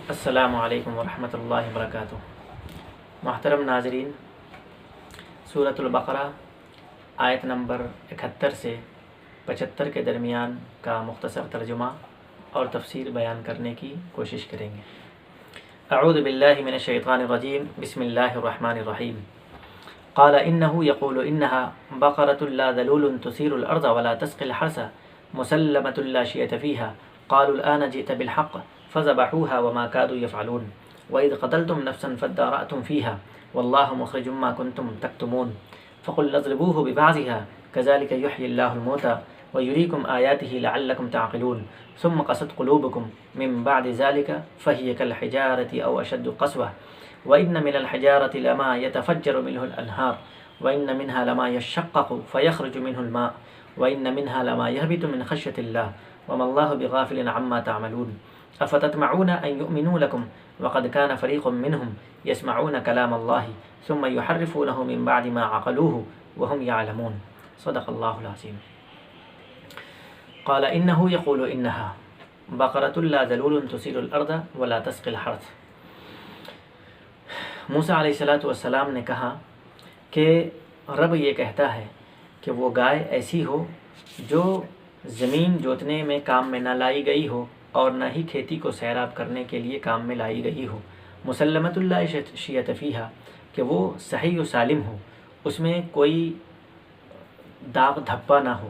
السلام علیکم ورحمۃ اللہ وبرکاتہ۔ محترم ناظرین، سورۃ البقرہ آیت نمبر 71 سے 75 کے درمیان کا مختصر ترجمہ اور تفسیر بیان کرنے کی کوشش کریں گے۔ اعوذ باللہ من الشیطان الرجیم، بسم اللہ الرحمن الرحیم۔ قال انه يقول انها بقرة لا ذلول تثير الارض ولا تسقي الحرث مسلمة لا شية فيها قالوا الآن جئت بالحق فذبحوها وما كادوا يفعلون وإذ قتلتم نفسا فادارأتم فيها والله مخرج ما كنتم تكتمون فقل اضربوه ببعضها كذلك يحيي الله الموتى ويريكم آياته لعلكم تعقلون ثم قست قلوبكم من بعد ذلك فهي كالحجارة أو أشد قسوة وإن من الحجارة لما يتفجر منه الأنهار وإن منها لما يشقق فيخرج منه الماء وإن منها لما يهبط من خشية الله وما الله بغافل عما تعملون أفتطمعون أن يؤمنوا لكم وقد كان فريق منهم يسمعون كلام الله ثم يحرفونه من بعد ما عقلوه وهم يعلمون صدق الله العظيم۔ قال إنه يقول إنها بقرة لا ذلول تثير الأرض ولا تسقي الحرث۔ موسیٰ علیہ السلام نے کہا کہ رب یہ کہتا ہے کہ وہ گائے ایسی ہو جو زمین جوتنے میں کام میں نہ لائی گئی ہو اور نہ ہی کھیتی کو سیراب کرنے کے لیے کام میں لائی گئی ہو، مسلمۃ لا شیۃ فیہا، کہ وہ صحیح و سالم ہو، اس میں کوئی داغ دھبا نہ ہو۔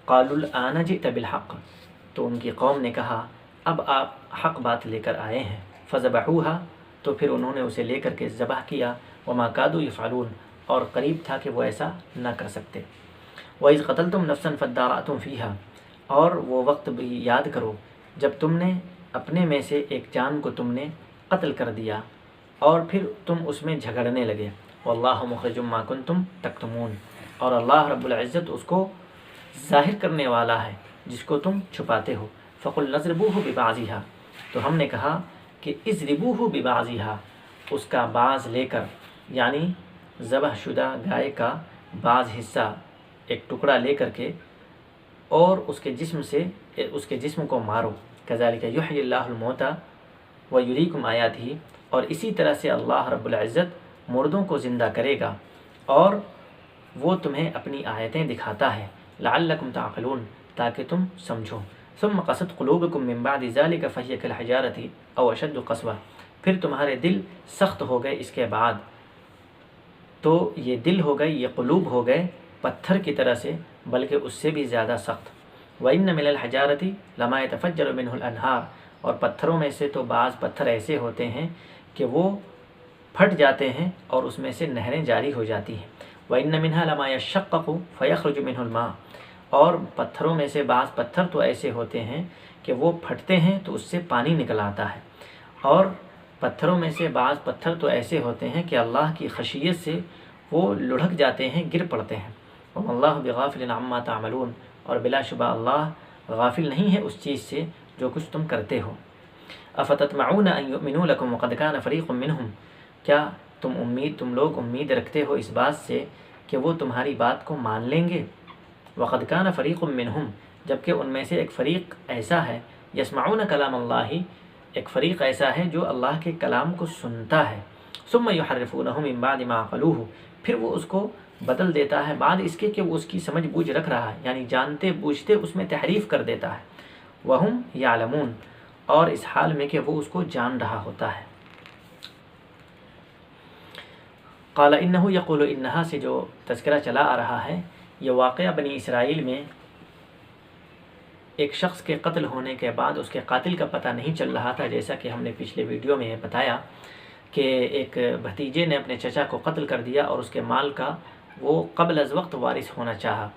قالوا الآن جئت بالحق، تو ان کی قوم نے کہا اب آپ حق بات لے کر آئے ہیں۔ فذبحوها، تو پھر انہوں نے اسے لے کر کے ذبح کیا۔ وما كادوا يفعلون، اور قریب تھا کہ وہ ایسا نہ کر سکتے۔ وَإِذْ قَتَلْتُمْ نَفْسًا فَادَّارَأْتُمْ فِيهَا، اور وہ وقت بھی یاد کرو جب تم نے اپنے میں سے ایک جان کو تم نے قتل کر دیا اور پھر تم اس میں جھگڑنے لگے۔ وَاللَّهُ مُخْرِجٌ مَا كُنْتُمْ تَكْتُمُونَ، اور اللہ رب العزت اس کو ظاہر کرنے والا ہے جس کو تم چھپاتے ہو۔ فَقُلْ نَضْرِبُوهُ بِبَعْضِهَا، تو ہم نے کہا کہ اضربوه ببعضها، اس کا بعض لے کر، یعنی ذبح شدہ گائے کا بعض حصہ ایک ٹکڑا لے کر کے اور اس کے جسم کو مارو۔ کذالک یحیی اللہ الموتى ویریکم آیاتہ، اور اسی طرح سے اللہ رب العزت مردوں کو زندہ کرے گا اور وہ تمہیں اپنی آیتیں دکھاتا ہے۔ لعلکم تعقلون، تاکہ تم سمجھو۔ ثم قست قلوبکم من بعد ذلک فہی کالحجارۃ او اشد قسوۃ، پھر تمہارے دل سخت ہو گئے اس کے بعد، تو یہ دل ہو گئے، یہ قلوب ہو گئے پتھر کی طرح سے، بلکہ اس سے بھی زیادہ سخت۔ وَإِنَّ مِنَ الْحِجَارَةِ لَمَا يَتَفَجَّرُ مِنْهُ الْأَنْهَارُ، اور پتھروں میں سے تو بعض پتھر ایسے ہوتے ہیں کہ وہ پھٹ جاتے ہیں اور اس میں سے نہریں جاری ہو جاتی ہیں۔ وَإِنَّ مِنْهَا لَمَا يَشَّقَّقُ فَيَخْرُجُ مِنْهُ الْمَاءُ، اور پتھروں میں سے بعض پتھر تو ایسے ہوتے ہیں کہ وہ پھٹتے ہیں تو اس سے پانی نکل آتا ہے، اور پتھروں میں سے بعض پتھر تو ایسے ہوتے ہیں کہ اللہ کی خشیت سے وہ لڑھک جاتے ہیں، گر پڑتے ہیں۔ وَمَا اللَّهُ بِغَافِلٍ عَمَّا تَعْمَلُونَ، اور بلا شبہ اللہ غافل نہیں ہے اس چیز سے جو کچھ تم کرتے ہو۔ أَفَتَطْمَعُونَ أَن يُؤْمِنُوا لَكُمْ وَقَدْ كَانَ فَرِيقٌ مِّنْهُمْ، کیا تم لوگ امید رکھتے ہو اس بات سے کہ وہ تمہاری بات کو مان لیں گے؟ وَقَدْ كَانَ فَرِيقٌ مِّنْهُمْ، جبکہ ان میں سے ایک فریق ایسا ہے، يَسْمَعُونَ كَلَامَ اللَّهِ، ایک فریق ایسا ہے جو اللہ کے کلام کو سنتا ہے۔ ثُمَّ يُحَرِّفُونَهُ مِن بَعْدِ مَا عَقَلُوهُ، پھر وہ اس کو بدل دیتا ہے بعد اس کے کہ وہ اس کی سمجھ بوجھ رکھ رہا ہے، یعنی جانتے بوجھتے اس میں تحریف کر دیتا ہے۔ وَهُمْ يَعْلَمُونَ، اور اس حال میں کہ وہ اس کو جان رہا ہوتا ہے۔ قَالَ إِنَّهُ يَقُولُ إِنَّهَا سے جو تذکرہ چلا آ رہا ہے، یہ واقعہ بنی اسرائیل میں ایک شخص کے قتل ہونے کے بعد اس کے قاتل کا پتہ نہیں چل رہا تھا، جیسا کہ ہم نے پچھلے ویڈیو میں بتایا کہ ایک بھتیجے نے اپنے چچا کو قتل کر دیا اور اس کے مال کا وہ قبل از وقت وارث ہونا چاہا،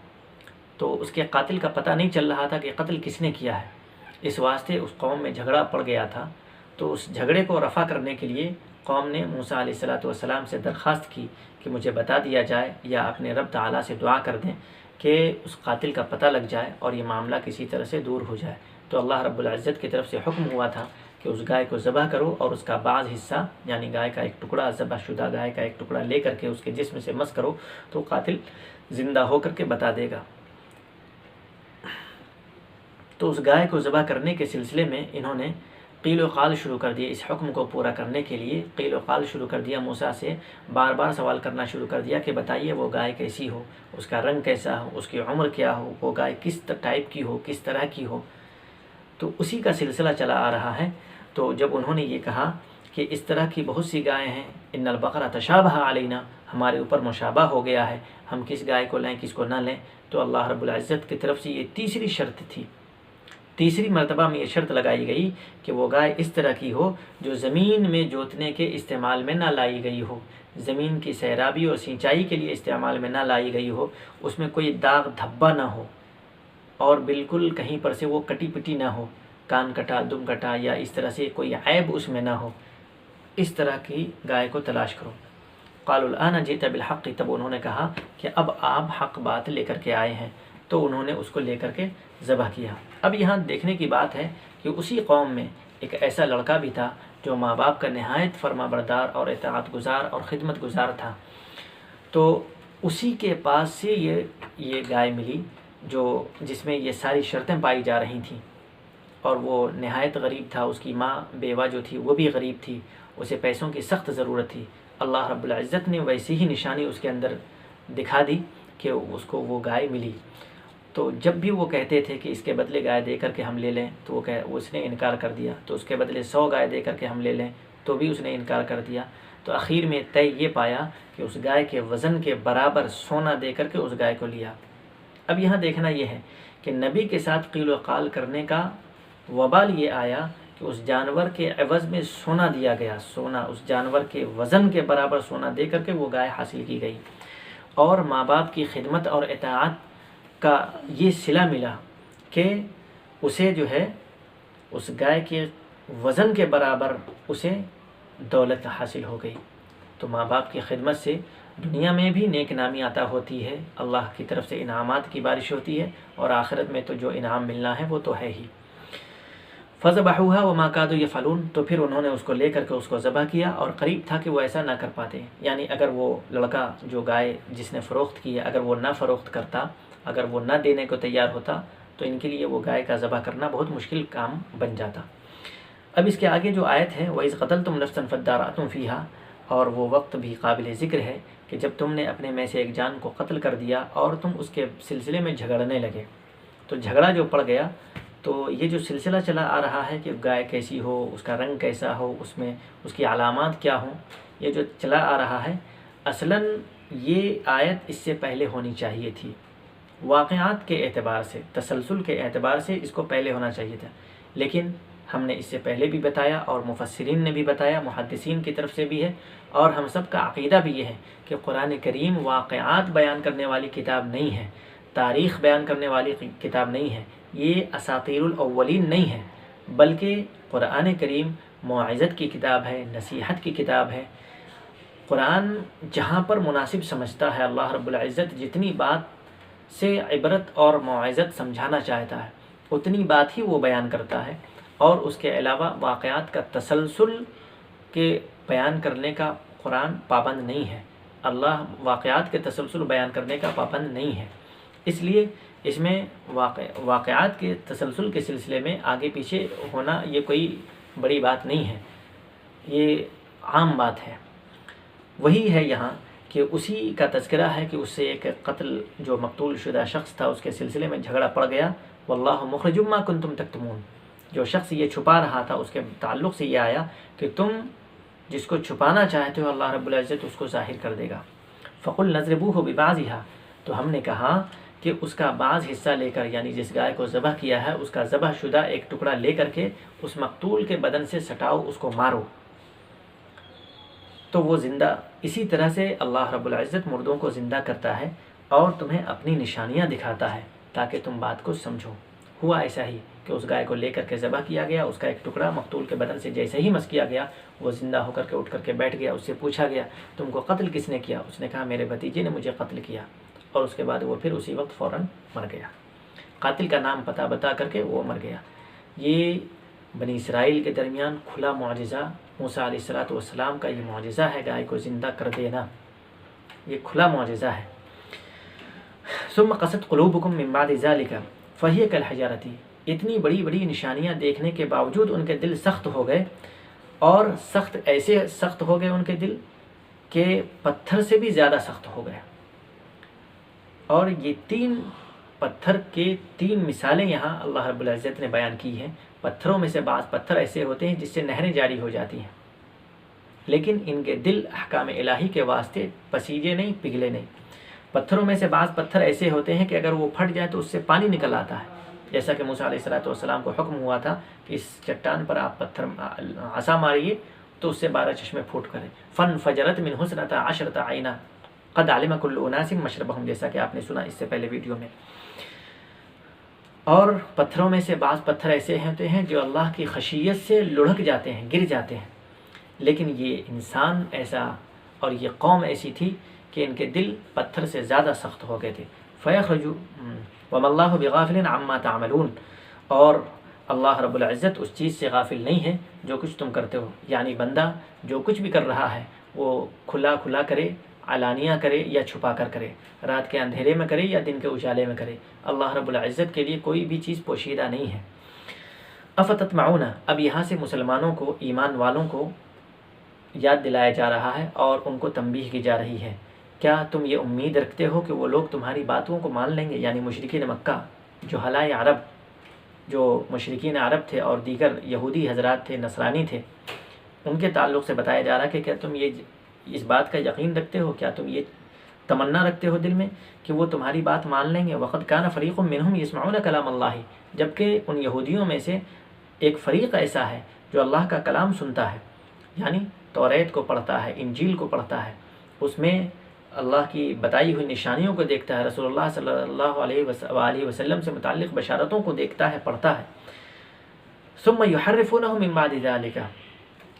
تو اس کے قاتل کا پتہ نہیں چل رہا تھا کہ قتل کس نے کیا ہے۔ اس واسطے اس قوم میں جھگڑا پڑ گیا تھا، تو اس جھگڑے کو رفع کرنے کے لیے قوم نے موسیٰ علیہ السلام سے درخواست کی کہ مجھے بتا دیا جائے یا اپنے رب تعالیٰ سے دعا کر دیں کہ اس قاتل کا پتہ لگ جائے اور یہ معاملہ کسی طرح سے دور ہو جائے۔ تو اللہ رب العزت کی طرف سے حکم ہوا تھا کہ اس گائے کو ذبح کرو اور اس کا بعض حصہ، یعنی گائے کا ایک ٹکڑا، ذبح شدہ گائے کا ایک ٹکڑا لے کر کے اس کے جسم سے مس کرو تو قاتل زندہ ہو کر کے بتا دے گا۔ تو اس گائے کو ذبح کرنے کے سلسلے میں انہوں نے قیل و قال شروع کر دیا، اس حکم کو پورا کرنے کے لیے قیل و قال شروع کر دیا، موسیٰ سے بار بار سوال کرنا شروع کر دیا کہ بتائیے وہ گائے کیسی ہو، اس کا رنگ کیسا ہو، اس کی عمر کیا ہو، وہ گائے کس ٹائپ کی ہو، کس طرح کی ہو۔ تو اسی کا سلسلہ چلا آ رہا ہے۔ تو جب انہوں نے یہ کہا کہ اس طرح کی بہت سی گائیں ہیں، ان البقرہ تشابہ علینا، ہمارے اوپر مشابہ ہو گیا ہے، ہم کس گائے کو لیں کس کو نہ لیں، تو اللہ رب العزت کی طرف سے یہ تیسری شرط تھی، تیسری مرتبہ میں یہ شرط لگائی گئی کہ وہ گائے اس طرح کی ہو جو زمین میں جوتنے کے استعمال میں نہ لائی گئی ہو، زمین کی سیرابی اور سینچائی کے لیے استعمال میں نہ لائی گئی ہو، اس میں کوئی داغ دھبا نہ ہو، اور بالکل کہیں پر سے وہ کٹی پٹی نہ ہو، کان کٹا دم کٹا یا اس طرح سے کوئی عیب اس میں نہ ہو، اس طرح کی گائے کو تلاش کرو۔ قالوا الآن جئت بالحق، تب انہوں نے کہا کہ اب آپ حق بات لے کر کے آئے ہیں، تو انہوں نے اس کو لے کر کے ذبح کیا۔ اب یہاں دیکھنے کی بات ہے کہ اسی قوم میں ایک ایسا لڑکا بھی تھا جو ماں باپ کا نہایت فرما بردار اور اطاعت گزار اور خدمت گزار تھا، تو اسی کے پاس سے یہ گائے ملی جس میں یہ ساری شرطیں پائی جا رہی تھیں، اور وہ نہایت غریب تھا، اس کی ماں بیوہ جو تھی وہ بھی غریب تھی، اسے پیسوں کی سخت ضرورت تھی۔ اللہ رب العزت نے ویسی ہی نشانی اس کے اندر دکھا دی کہ اس کو وہ گائے ملی۔ تو جب بھی وہ کہتے تھے کہ اس کے بدلے گائے دے کر کے ہم لے لیں، تو اس نے انکار کر دیا، تو اس کے بدلے 100 گائے دے کر کے ہم لے لیں، تو بھی اس نے انکار کر دیا۔ تو اخیر میں طے یہ پایا کہ اس گائے کے وزن کے برابر سونا دے کر کے اس گائے کو لیا۔ اب یہاں دیکھنا یہ ہے کہ نبی کے ساتھ قیل و قال کرنے کا وبال یہ آیا کہ اس جانور کے عوض میں سونا دیا گیا، سونا اس جانور کے وزن کے برابر سونا دے کر کے وہ گائے حاصل کی گئی، اور ماں باپ کی خدمت اور اطاعت کا یہ صلہ ملا کہ اسے جو ہے اس گائے کے وزن کے برابر اسے دولت حاصل ہو گئی۔ تو ماں باپ کی خدمت سے دنیا میں بھی نیک نامی عطا ہوتی ہے، اللہ کی طرف سے انعامات کی بارش ہوتی ہے، اور آخرت میں تو جو انعام ملنا ہے وہ تو ہے ہی۔ فَذَبَحُوهَا وَمَا كَادُوا يَفْعَلُونَ، تو پھر انہوں نے اس کو لے کر کے اس کو ذبح کیا، اور قریب تھا کہ وہ ایسا نہ کر پاتے، یعنی اگر وہ لڑکا جو گائے جس نے فروخت کی ہے اگر وہ نہ فروخت کرتا، اگر وہ نہ دینے کو تیار ہوتا، تو ان کے لیے وہ گائے کا ذبح کرنا بہت مشکل کام بن جاتا۔ اب اس کے آگے جو آیت ہے وَإِذْ قَتَلْتُمْ نَفْسًا فَادَّارَأْتُمْ فِيهَا، اور وہ وقت بھی قابل ذکر ہے کہ جب تم نے اپنے میں سے ایک جان کو قتل کر دیا اور تم اس کے سلسلے میں جھگڑنے لگے، تو جھگڑا جو پڑ گیا، تو یہ جو سلسلہ چلا آ رہا ہے کہ گائے کیسی ہو، اس کا رنگ کیسا ہو، اس میں اس کی علامات کیا ہوں، یہ جو چلا آ رہا ہے، اصلاً یہ آیت اس سے پہلے ہونی چاہیے تھی، واقعات کے اعتبار سے، تسلسل کے اعتبار سے اس کو پہلے ہونا چاہیے تھا، لیکن ہم نے اس سے پہلے بھی بتایا اور مفسرین نے بھی بتایا، محدثین کی طرف سے بھی ہے، اور ہم سب کا عقیدہ بھی یہ ہے کہ قرآن کریم واقعات بیان کرنے والی کتاب نہیں ہے، تاریخ بیان کرنے والی کتاب نہیں ہے، یہ اساطیر الاولین نہیں ہے، بلکہ قرآن کریم موعظت کی کتاب ہے، نصیحت کی کتاب ہے۔ قرآن جہاں پر مناسب سمجھتا ہے، اللہ رب العزت جتنی بات سے عبرت اور موعظت سمجھانا چاہتا ہے اتنی بات ہی وہ بیان کرتا ہے، اور اس کے علاوہ واقعات کا تسلسل کے بیان کرنے کا قرآن پابند نہیں ہے، اللہ واقعات کے تسلسل بیان کرنے کا پابند نہیں ہے، اس لیے اس میں واقعات کے تسلسل کے سلسلے میں آگے پیچھے ہونا یہ کوئی بڑی بات نہیں ہے، یہ عام بات ہے۔ وہی ہے یہاں کہ اسی کا تذکرہ ہے کہ اس سے ایک قتل جو مقتول شدہ شخص تھا اس کے سلسلے میں جھگڑا پڑ گیا، واللہ مخرج ما کنتم تکتمون، جو شخص یہ چھپا رہا تھا اس کے تعلق سے یہ آیا کہ تم جس کو چھپانا چاہتے ہو اللہ رب العزت اس کو ظاہر کر دے گا۔ فقل نضربوہ ببعضھا، تو ہم نے کہا کہ اس کا بعض حصہ لے کر، یعنی جس گائے کو ذبح کیا ہے اس کا ذبح شدہ ایک ٹکڑا لے کر کے اس مقتول کے بدن سے سٹاؤ، اس کو مارو تو وہ زندہ۔ اسی طرح سے اللہ رب العزت مردوں کو زندہ کرتا ہے اور تمہیں اپنی نشانیاں دکھاتا ہے تاکہ تم بات کو سمجھو۔ ہوا ایسا ہی کہ اس گائے کو لے کر کے ذبح کیا گیا، اس کا ایک ٹکڑا مقتول کے بدن سے جیسے ہی مس کیا گیا وہ زندہ ہو کر کے اٹھ کر کے بیٹھ گیا۔ اس سے پوچھا گیا تم کو قتل کس نے کیا؟ اس نے کہا میرے بھتیجے نے مجھے قتل کیا، اور اس کے بعد وہ پھر اسی وقت فوراً مر گیا، قاتل کا نام پتہ بتا کر کے وہ مر گیا۔ یہ بنی اسرائیل کے درمیان کھلا معجزہ، موسیٰ علیہ السلام کا یہ معجزہ ہے، گائے کو زندہ کر دینا، یہ کھلا معجزہ ہے۔ ثم قست قلوبکم من بعد ذلک فہی کالحجارۃ، اتنی بڑی بڑی نشانیاں دیکھنے کے باوجود ان کے دل سخت ہو گئے، اور ایسے سخت ہو گئے ان کے دل کہ پتھر سے بھی زیادہ سخت ہو گئے۔ اور یہ پتھر کے 3 مثالیں یہاں اللہ رب العزت نے بیان کی ہیں۔ پتھروں میں سے بعض پتھر ایسے ہوتے ہیں جس سے نہریں جاری ہو جاتی ہیں، لیکن ان کے دل احکام الہی کے واسطے پسیجے نہیں، پگھلے نہیں۔ پتھروں میں سے بعض پتھر ایسے ہوتے ہیں کہ اگر وہ پھٹ جائے تو اس سے پانی نکل آتا ہے، جیسا کہ موسیٰ علیہ السلام کو حکم ہوا تھا کہ اس چٹان پر آپ عصا ماریے تو اس سے 12 چشمے پھوٹ کریں۔ فَانْفَجَرَتْ مِنْهُ اثْنَتَا عَشْرَةَ عَيْنًا قَدْ عَلِمَ كُلُّ أُنَاسٍ مَشْرَبَهُمْ، جیسا کہ آپ نے سنا اس سے پہلے ویڈیو میں۔ اور پتھروں میں سے بعض پتھر ایسے ہوتے ہیں جو اللہ کی خشیت سے لڑھک جاتے ہیں، گر جاتے ہیں، لیکن یہ انسان ایسا اور یہ قوم ایسی تھی کہ ان کے دل پتھر سے زیادہ سخت ہو گئے تھے۔ فَيَخْرُجُ وَمَا اللَّهُ بِغَافِلٍ عَمَّا تَعْمَلُونَ، اور اللہ رب العزت اس چیز سے غافل نہیں ہے جو کچھ تم کرتے ہو، یعنی بندہ جو کچھ بھی کر رہا ہے وہ کھلا کرے، علانیہ کرے یا چھپا کر کرے، رات کے اندھیرے میں کرے یا دن کے اجالے میں کرے، اللہ رب العزت کے لیے کوئی بھی چیز پوشیدہ نہیں ہے۔ افتطمعون، اب یہاں سے مسلمانوں کو، ایمان والوں کو یاد دلایا جا رہا ہے اور ان کو تنبیہ کی جا رہی ہے، کیا تم یہ امید رکھتے ہو کہ وہ لوگ تمہاری باتوں کو مان لیں گے؟ یعنی مشرکین مکہ، جہلاء عرب، جو مشرکین عرب تھے اور دیگر یہودی حضرات تھے، نصرانی تھے، ان کے تعلق سے بتایا جا رہا ہے کہ کیا تم اس بات کا یقین رکھتے ہو، کیا تم یہ تمنا رکھتے ہو دل میں کہ وہ تمہاری بات مان لیں گے؟ وَقَدْ كَانَ فَرِيقٌ مِّنْهُمْ يَسْمَعُونَ كَلَامَ اللَّهِ، جبکہ ان یہودیوں میں سے ایک فریق ایسا ہے جو اللہ کا کلام سنتا ہے، یعنی توریت کو پڑھتا ہے، انجیل کو پڑھتا ہے، اس میں اللہ کی بتائی ہوئی نشانیوں کو دیکھتا ہے، رسول اللہ صلی اللہ علیہ وسلم سے متعلق بشارتوں کو دیکھتا ہے، پڑھتا ہے۔ ثم يحرفونه من بعد ذلك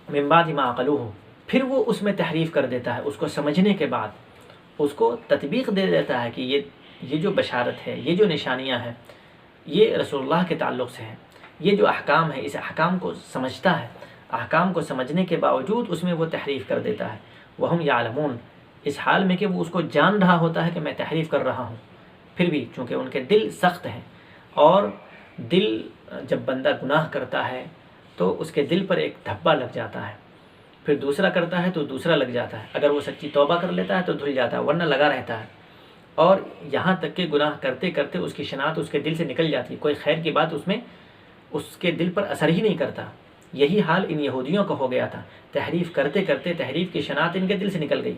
من بعد ما عقلوه، پھر وہ اس میں تحریف کر دیتا ہے، اس کو سمجھنے کے بعد اس کو تطبیق دے دیتا ہے کہ یہ جو بشارت ہے، یہ جو نشانیاں ہیں، یہ رسول اللہ کے تعلق سے ہیں، یہ جو احکام ہے، اس احکام کو سمجھتا ہے، احکام کو سمجھنے کے باوجود اس میں وہ تحریف کر دیتا ہے۔ وہم یعلمون، اس حال میں کہ وہ اس کو جان رہا ہوتا ہے کہ میں تحریف کر رہا ہوں، پھر بھی چونکہ ان کے دل سخت ہیں، اور دل جب بندہ گناہ کرتا ہے تو اس کے دل پر ایک دھبا لگ جاتا ہے، پھر دوسرا کرتا ہے تو دوسرا لگ جاتا ہے، اگر وہ سچی توبہ کر لیتا ہے تو دھل جاتا ہے، ورنہ لگا رہتا ہے، اور یہاں تک کہ گناہ کرتے کرتے اس کی شناعت اس کے دل سے نکل جاتی ہے، کوئی خیر کی بات اس کے دل پر اثر ہی نہیں کرتا۔ یہی حال ان یہودیوں کا ہو گیا تھا، تحریف کرتے کرتے تحریف کی شناعت ان کے دل سے نکل گئی،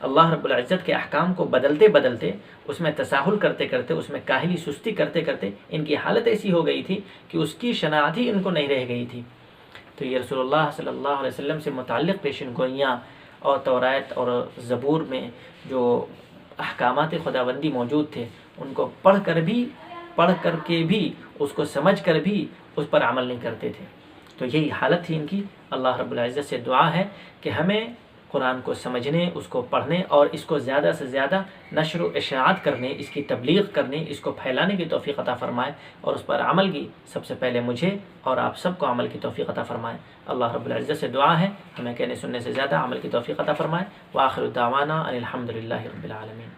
اللہ رب العزت کے احکام کو بدلتے بدلتے، اس میں تساہل کرتے کرتے، اس میں کاہلی سستی کرتے کرتے ان کی حالت ایسی ہو گئی تھی کہ اس کی شناعت ہی ان کو نہیں رہ گئی تھی۔ تو یہ رسول اللہ صلی اللہ علیہ وسلم سے متعلق پیشن گوئیاں اور توریت اور زبور میں جو احکامات خداوندی موجود تھے، ان کو پڑھ کر کے بھی، اس کو سمجھ کر بھی اس پر عمل نہیں کرتے تھے۔ تو یہی حالت تھی ان کی۔ اللہ رب العزت سے دعا ہے کہ ہمیں قرآن کو سمجھنے، اس کو پڑھنے اور اس کو زیادہ سے زیادہ نشر و اشاعت کرنے، اس کی تبلیغ کرنے، اس کو پھیلانے کی توفیق عطا فرمائے، اور اس پر عمل کی سب سے پہلے مجھے اور آپ سب کو عمل کی توفیق عطا فرمائے۔ اللہ رب العزت سے دعا ہے ہمیں کہنے سننے سے زیادہ عمل کی توفیق عطا فرمائے۔ وآخر دعوانا ان الحمد للہ رب العالمین۔